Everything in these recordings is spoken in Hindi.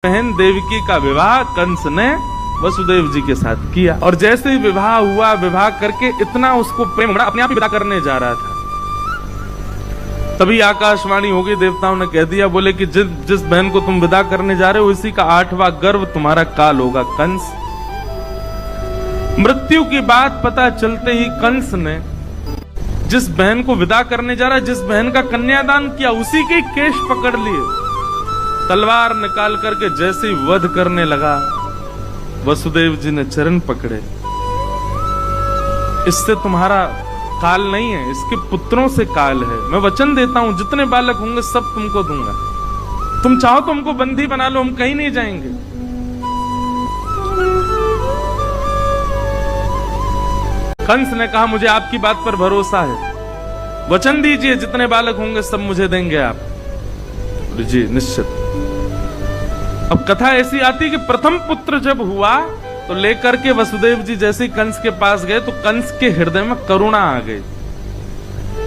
बहन देवकी का विवाह कंस ने वसुदेव जी के साथ किया। और जैसे ही विवाह हुआ, विवाह करके इतना उसको प्रेम बढ़ा, अपने आप ही विदा करने जा रहा था, तभी आकाशवाणी हो गई, देवताओं ने कह दिया, बोले कि जिस बहन को तुम विदा करने जा रहे हो इसी का 8वां गर्भ तुम्हारा काल होगा कंस। मृत्यु की बात पता चलते ही कंस ने जिस बहन को विदा करने जा रहा है, जिस बहन का कन्यादान किया, उसी के केश पकड़ लिए, तलवार निकाल करके जैसे ही वध करने लगा, वसुदेव जी ने चरण पकड़े, इससे तुम्हारा काल नहीं है, इसके पुत्रों से काल है। मैं वचन देता हूं जितने बालक होंगे सब तुमको दूंगा, तुम चाहो तो हमको बंदी बना लो, हम कहीं नहीं जाएंगे। कंस ने कहा मुझे आपकी बात पर भरोसा है, वचन दीजिए जितने बालक होंगे सब मुझे देंगे आप। जी निश्चित। अब कथा ऐसी आती कि प्रथम पुत्र जब हुआ तो लेकर के वसुदेव जी जैसे ही कंस के पास गए तो कंस के हृदय में करुणा आ गई।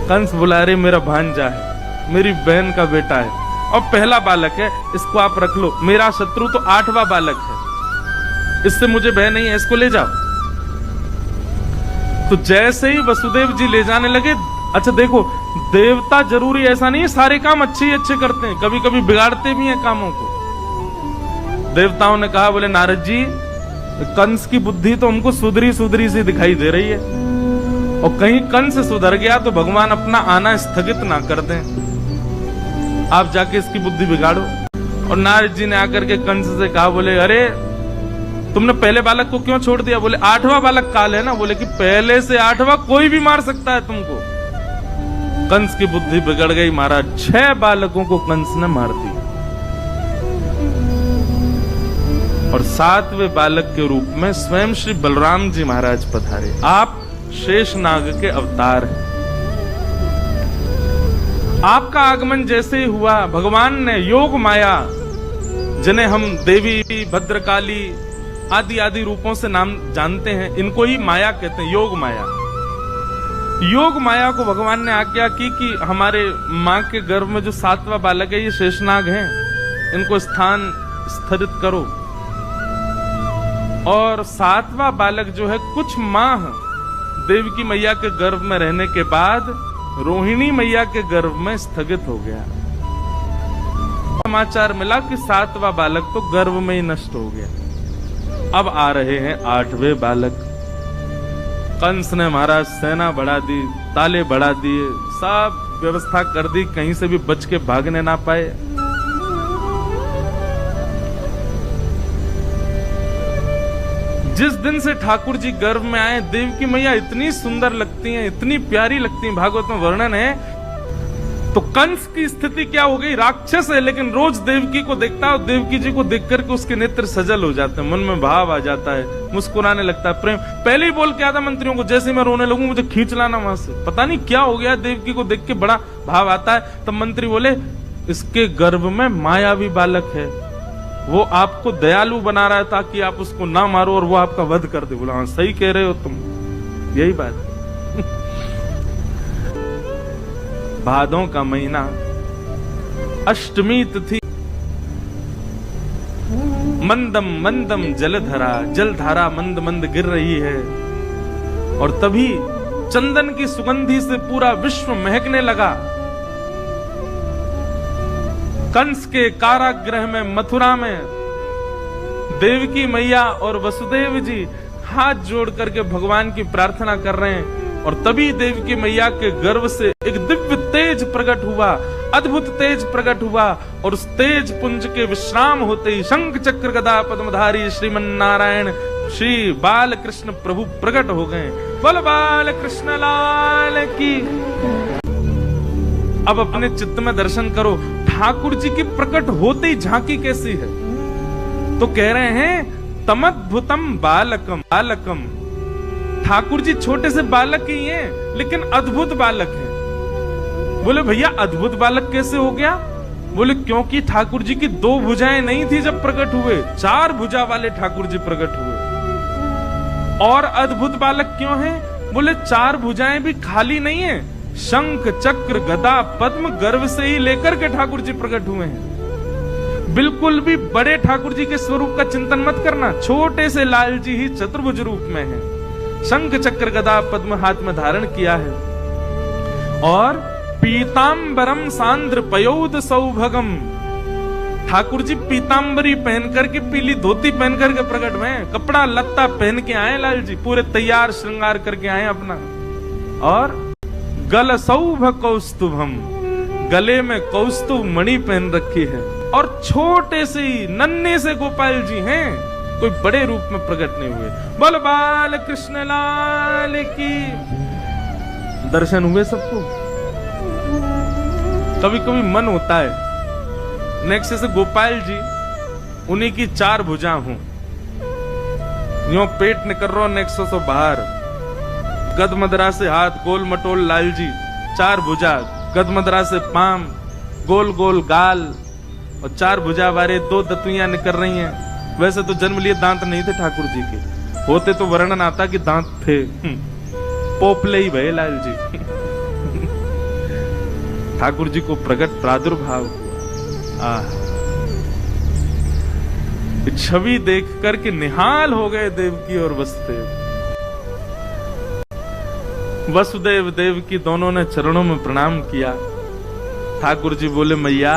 कंस बुला रहे मेरा भांजा है, मेरी बहन का बेटा है और पहला बालक है, इसको आप रख लो। मेरा शत्रु तो 8वां बालक है, इससे मुझे भय नहीं है, इसको ले जाओ। तो जैसे ही वसुदेव जी ले जाने लगे, अच्छा देखो देवता जरूरी ऐसा नहीं है सारे काम अच्छे ही अच्छे करते हैं, कभी कभी बिगाड़ते भी हैं कामों को। देवताओं ने कहा, बोले नारद जी कंस की बुद्धि तो हमको सुधरी सुधरी सी दिखाई दे रही है, और कहीं कंस सुधर गया तो भगवान अपना आना स्थगित ना कर दें, आप जाके इसकी बुद्धि बिगाड़ो। और नारद जी ने आकर के कंस से कहा, बोले अरे तुमने पहले बालक को क्यों छोड़ दिया? बोले 8वां बालक काल है ना। बोले कि पहले से 8वां कोई भी मार सकता है तुमको। कंस की बुद्धि बिगड़ गई महाराज, 6 बालकों को कंस ने मार दिया और 7वें बालक के रूप में स्वयं श्री बलराम जी महाराज पधारे। आप शेषनाग के अवतार हैं। आपका आगमन जैसे ही हुआ, भगवान ने योग माया, जिन्हें हम देवी, भद्रकाली आदि आदि रूपों से नाम जानते हैं, इनको ही माया कहते हैं, योग माया। योग माया को भगवान ने आज्ञा की कि हमारे मां के गर्भ में जो 7वां बालक है ये शेषनाग हैं, इनको स्थान स्थिरित करो। और 7वां बालक जो है कुछ माह देवकी मैया के गर्भ में रहने के बाद रोहिणी मैया के गर्भ में स्थगित हो गया। समाचार मिला कि 7वां बालक तो गर्भ में ही नष्ट हो गया। अब आ रहे हैं 8वें बालक। कंस ने महाराज सेना बढ़ा दी, ताले बढ़ा दिए, सब व्यवस्था कर दी, कहीं से भी बच के भागने ना पाए। जिस दिन से ठाकुर जी गर्भ में आए, देवकी मैया इतनी सुंदर लगती हैं, इतनी प्यारी लगती हैं, भागवत में वर्णन है। तो कंस की स्थिति क्या हो गई? राक्षस है लेकिन रोज देवकी को देखता है और देवकी जी को देख करके उसके नेत्र सजल हो जाते हैं, मन में भाव आ जाता है, मुस्कुराने लगता है, प्रेम। पहले ही बोल के आता मंत्रियों को, जैसे मैं रोने लगूं मुझे खींच लाना वहां से। पता नहीं क्या हो गया, देवकी को देख के बड़ा भाव आता है। तब मंत्री बोले इसके गर्भ में मायावी बालक है, वो आपको दयालु बना रहा है ताकि आप उसको ना मारो और वो आपका वध कर दे। बोला हाँ सही कह रहे हो तुम, यही बात है। भादों का महीना, अष्टमी तिथि, मंदम मंदम जलधरा, जलधारा मंद मंद गिर रही है। और तभी चंदन की सुगंधी से पूरा विश्व महकने लगा। कंस के कारागृह में, मथुरा में देवकी मैया और वसुदेव जी हाथ जोड़ करके भगवान की प्रार्थना कर रहे हैं। और तभी देवकी मैया के गर्भ से एक दिव्य तेज प्रकट हुआ, अद्भुत तेज प्रकट हुआ। और उस तेज पुंज के विश्राम होते ही शंख चक्र गदा पद्मधारी श्रीमन नारायण श्री बाल कृष्ण प्रभु प्रकट हो गए। बोल बाल कृष्ण लाल की। अब अपने चित्त में दर्शन करो, ठाकुर जी की प्रकट होते ही झांकी कैसी है। तो कह रहे हैं तमद्भुतम बालकम, बालकम। ठाकुर जी छोटे से बालक ही हैं लेकिन अद्भुत बालक हैं। बोले भैया अद्भुत बालक कैसे हो गया? बोले क्योंकि ठाकुर जी की 2 भुजाएं नहीं थी जब प्रकट हुए, 4 भुजा वाले ठाकुर जी प्रकट हुए। और अद्भुत बालक क्यों हैं? बोले 4 भुजाएं भी खाली नहीं है, शंख चक्र गदा पद्म गर्भ से ही लेकर के ठाकुर जी प्रकट हुए हैं। बिल्कुल भी बड़े ठाकुर जी के स्वरूप का चिंतन मत करना, छोटे से लाल जी ही चतुर्भुज रूप में है, शंख चक्र गदा पद्म हाथ में धारण किया है, और पीतांबरम सांद्र पयोद सौभगम, ठाकुर जी पीतांबरी पहन करके, पीली धोती पहन करके प्रकट हुए, कपड़ा लत्ता पहन के आए लाल जी, पूरे तैयार श्रृंगार करके आए अपना, और गल सौभ कौस्तुभम, गले में कौस्तुभ मणि पहन रखी है, और छोटे से ही नन्हे से गोपाल जी हैं, कोई बड़े रूप में प्रकट नहीं हुए। बोल बाल कृष्ण लाल की। दर्शन हुए सबको? कभी कभी मन होता है नेक्स्ट से गोपाल जी उन्हीं की चार भुजा हूं, यो पेट निकल रहा नेक्स्ट से बाहर, गदमदरा से हाथ गोल मटोल लाल जी, चार भुजा, गदमदरा से पाम, गोल गोल गाल, और चार भुजा वाले दो दतुइयां निकल रही हैं। वैसे तो जन्म लिए दांत नहीं थे ठाकुर जी के, होते तो वर्णन आता कि दांत थे, पोपले ही भये लाल जी। ठाकुर जी को प्रकट प्रादुर्भाव, छवि देख करके निहाल हो गए देवकी और वसुदेव। वसुदेव देवकी दोनों ने चरणों में प्रणाम किया। ठाकुर जी बोले मैया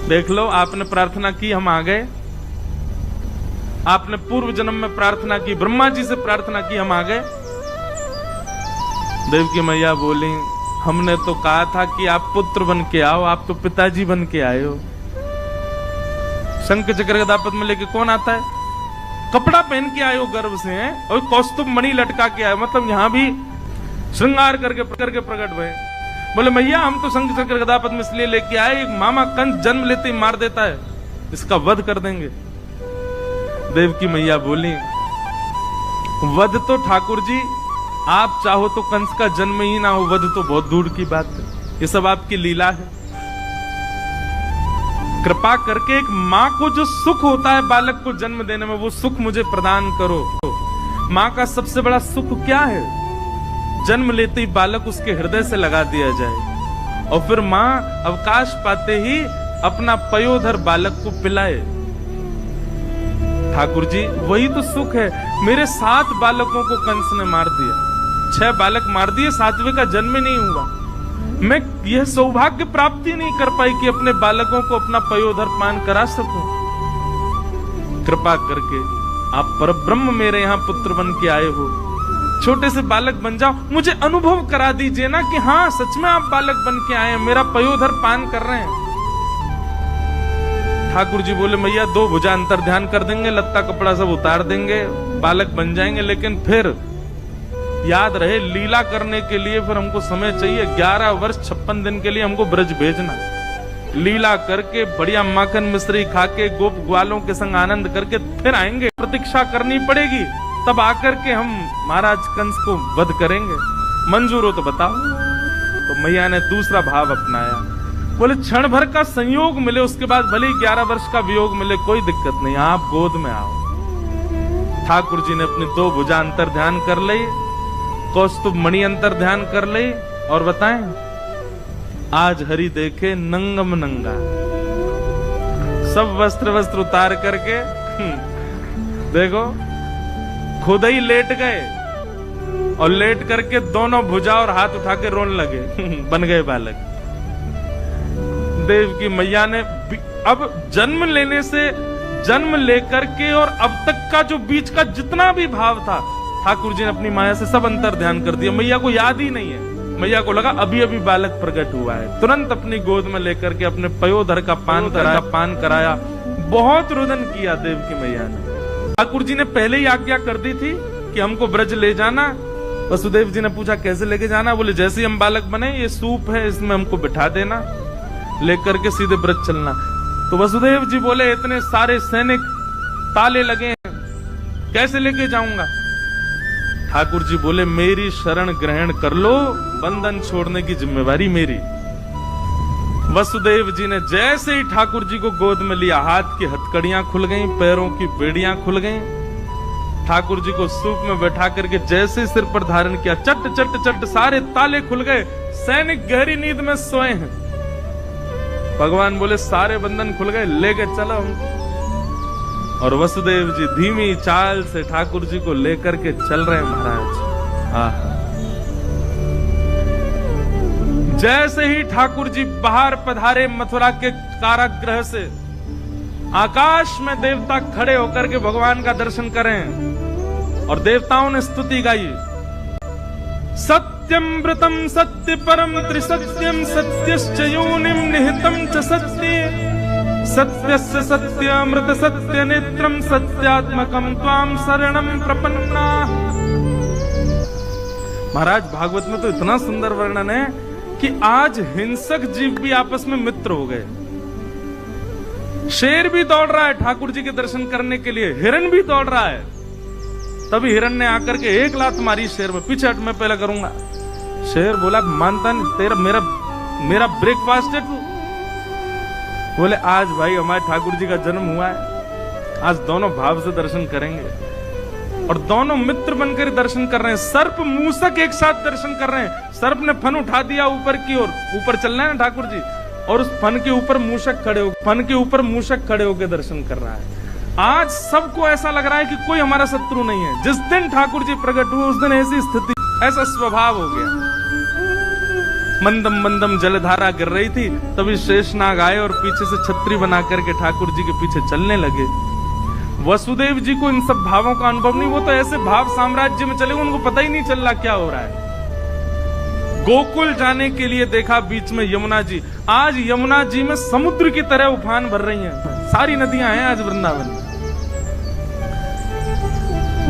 देख लो, आपने प्रार्थना की, हम आ गए। आपने पूर्व जन्म में प्रार्थना की, ब्रह्मा जी से प्रार्थना की, हम आ गए। देवकी मैया बोली हमने तो कहा था कि आप पुत्र बन के आओ, आप तो पिताजी बन के आए हो। शंख चक्र गदा पद्म में लेके कौन आता है? कपड़ा पहन के आए हो गर्व से, हैं, और कौस्तुभ मणि लटका के आए, मतलब यहां भी श्रृंगार करके प्रकट हुए। बोले मैया हम तो शंख चक्र गदा पद्म इसलिए लेके आए, एक मामा कंस जन्म लेते ही मार देता है, इसका वध कर देंगे। देवकी मैया बोली वध तो ठाकुर जी आप चाहो तो कंस का जन्म ही ना हो, वध तो बहुत दूर की बात है, ये सब आपकी लीला है। कृपा करके एक माँ को जो सुख होता है बालक को जन्म देने में, वो सुख मुझे प्रदान करो। माँ का सबसे बड़ा सुख क्या है? जन्म लेते ही बालक उसके हृदय से लगा दिया जाए, और फिर माँ अवकाश पाते ही अपना पयोधर बालक को पिलाए। ठाकुर जी वही तो सुख है। मेरे 7 बालकों को कंस ने मार दिया, 6 बालक मार दिए, 7वें का जन्म नहीं हुआ। मैं यह सौभाग्य प्राप्ति नहीं कर पाई कि अपने बालकों को अपना पयोधर पान करा सकूं। कृपा करके आप परब्रह्म मेरे यहाँ पुत्र बन के आए हो, छोटे से बालक बन जाओ, मुझे अनुभव करा दीजिए ना कि हाँ सच में आप बालक बन के आए हैं, मेरा पयोधर पान कर रहे हैं। ठाकुर जी बोले मैया 2 भुजा अंतर ध्यान कर देंगे, लत्ता कपड़ा सब उतार देंगे, बालक बन जाएंगे, लेकिन फिर याद रहे लीला करने के लिए फिर हमको समय चाहिए। 11 वर्ष 56 दिन के लिए हमको ब्रज भेजना, लीला करके बढ़िया माखन मिश्री खा के गोप ग्वालों के संग आनंद करके फिर आएंगे। प्रतीक्षा करनी पड़ेगी, तब आकर के हम महाराज कंस को वध करेंगे। मंजूर हो तो बताओ। तो मैया ने दूसरा भाव अपनाया, बोले क्षण भर का संयोग मिले, उसके बाद भले 11 वर्ष का वियोग मिले, कोई दिक्कत नहीं, आप गोद में आओ। ठाकुर जी ने अपनी 2 भुजा अंतर ध्यान कर ली, कौस्तुभ मणि अंतर ध्यान कर ली, और बताएं आज हरि देखे नंगम नंगा, सब वस्त्र उतार करके देखो खुद ही लेट गए, और लेट करके दोनों भुजा और हाथ उठा के रोने लगे। बन गए बालक। देव की मैया ने अब जन्म लेने से, जन्म लेकर के और अब तक का जो बीच का जितना भी भाव था, ठाकुर जी ने अपनी माया से सब अंतर ध्यान कर दिया। मैया को याद ही नहीं है, मैया को लगा अभी अभी बालक प्रकट हुआ है। तुरंत अपनी गोद में लेकर के अपने पयोधर का पान कराया। बहुत रुदन किया देव की मैया ने। ठाकुर जी ने पहले ही आज्ञा कर दी थी कि हमको ब्रज ले जाना। वसुदेव जी ने पूछा कैसे लेके जाना? बोले जैसे ही हम बालक बने, ये सूप है इसमें हमको बिठा देना, लेकर के सीधे ब्रज चलना। तो वसुदेव जी बोले इतने सारे सैनिक ताले लगे हैं, कैसे लेके जाऊंगा? ठाकुर जी बोले मेरी शरण ग्रहण कर लो, बंधन छोड़ने की जिम्मेवारी मेरी। वसुदेव जी ने जैसे ही ठाकुर जी को गोद में लिया, हाथ की हथकड़ियां खुल गईं, पैरों की बेड़ियां खुल गईं। ठाकुर जी को सूप में बैठा करके जैसे सिर पर धारण किया, चट चट चट सारे ताले खुल गए। सैनिक गहरी नींद में सोए हैं। भगवान बोले सारे बंधन खुल गए, लेके चलो हमको। और वसुदेव जी धीमी चाल से ठाकुर जी को लेकर के चल रहे हैं महाराज। आहा। जैसे ही ठाकुर जी बाहर पधारे मथुरा के कारागृह से, आकाश में देवता खड़े होकर के भगवान का दर्शन करें और देवताओं ने स्तुति गाई। सत्यमृतम सत्य परम त्रिसत्यम सत्यश्च योनिम निहितम च सत्ये सत्यस्य सत्यामृत सत्य नेत्रम सत्यात्मकम त्वाम शरणम प्रपन्ना। महाराज भागवत में तो इतना सुंदर वर्णन है कि आज हिंसक जीव भी आपस में मित्र हो गए। शेर भी दौड़ रहा है ठाकुर जी के दर्शन करने के लिए, हिरण भी दौड़ रहा है। तभी हिरण ने आकर के एक लात मारी शेर में, पीछे हट, मैं पहले करूंगा। शेर बोला मानता नहीं, तेरा मेरा ब्रेकफास्ट है तू। बोले आज भाई हमारे ठाकुर जी का जन्म हुआ है, आज दोनों भाव से दर्शन करेंगे। और दोनों मित्र बनकर दर्शन कर रहे हैं। सर्प मूसक एक साथ दर्शन कर रहे हैं। सर्प ने फन उठा दिया ऊपर की ओर, ऊपर चलना है ना ठाकुर जी, और उस फन के ऊपर मूषक खड़े होकर दर्शन कर रहा है। आज सबको ऐसा लग रहा है कि कोई हमारा शत्रु नहीं है। जिस दिन ठाकुर जी प्रकट हुए उस दिन ऐसी स्थिति, ऐसा स्वभाव हो गया। मंदम मंदम जलधारा गिर रही थी, तभी शेषनाग आए और पीछे से छतरी बना करके ठाकुर जी के पीछे चलने लगे। वसुदेव जी को इन सब भावों का अनुभव नहीं, वो तो ऐसे भाव साम्राज्य में चले, उनको पता ही नहीं चल रहा क्या हो रहा है। गोकुल जाने के लिए देखा बीच में यमुना जी। आज यमुना जी में समुद्र की तरह उफान भर रही हैं, सारी नदियां हैं आज वृंदावन में।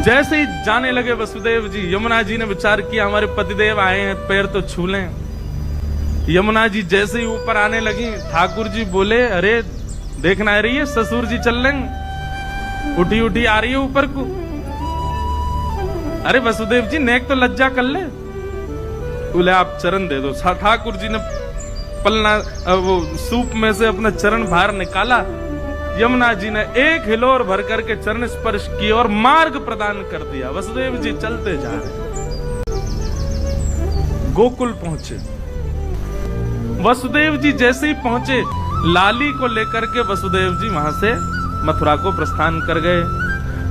जैसे ही जाने लगे वसुदेव जी, यमुना जी ने विचार किया हमारे पतिदेव आए हैं, पैर तो छू लें। यमुना जी जैसे ही ऊपर आने लगी, ठाकुर जी बोले अरे देखना आ रही है ससुर जी चल लेंगे, उठी उठी आ रही है ऊपर को। अरे वसुदेव जी नेक तो लज्जा कर ले। बोले आप चरण दे दो। ठाकुर जी ने पलना वो सूप में से अपना चरण बाहर निकाला। यमुना जी ने एक हिलोर भर करके चरण स्पर्श किया और मार्ग प्रदान कर दिया। वसुदेव जी चलते जा रहे, गोकुल पहुंचे। वसुदेव जी जैसे ही पहुंचे, लाली को लेकर के वसुदेव जी वहां से मथुरा को प्रस्थान कर गए।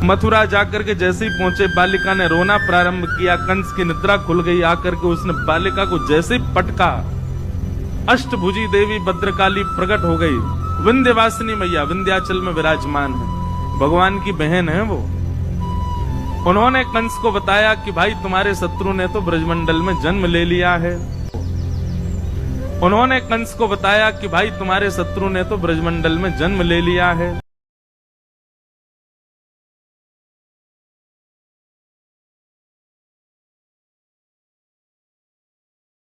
मथुरा जाकर के जैसे ही पहुंचे, बालिका ने रोना प्रारंभ किया। कंस की निद्रा खुल गई। आकर के उसने बालिका को जैसे ही पटका, अष्टभुजी देवी भद्रकाली प्रकट हो गई। विंध्यवासिनी मैया विंध्याचल में विराजमान है, भगवान की बहन है वो। उन्होंने कंस को बताया कि भाई तुम्हारे शत्रु ने तो ब्रजमंडल में जन्म ले लिया है। उन्होंने कंस को बताया कि भाई तुम्हारे शत्रु ने तो ब्रजमंडल में जन्म ले लिया है।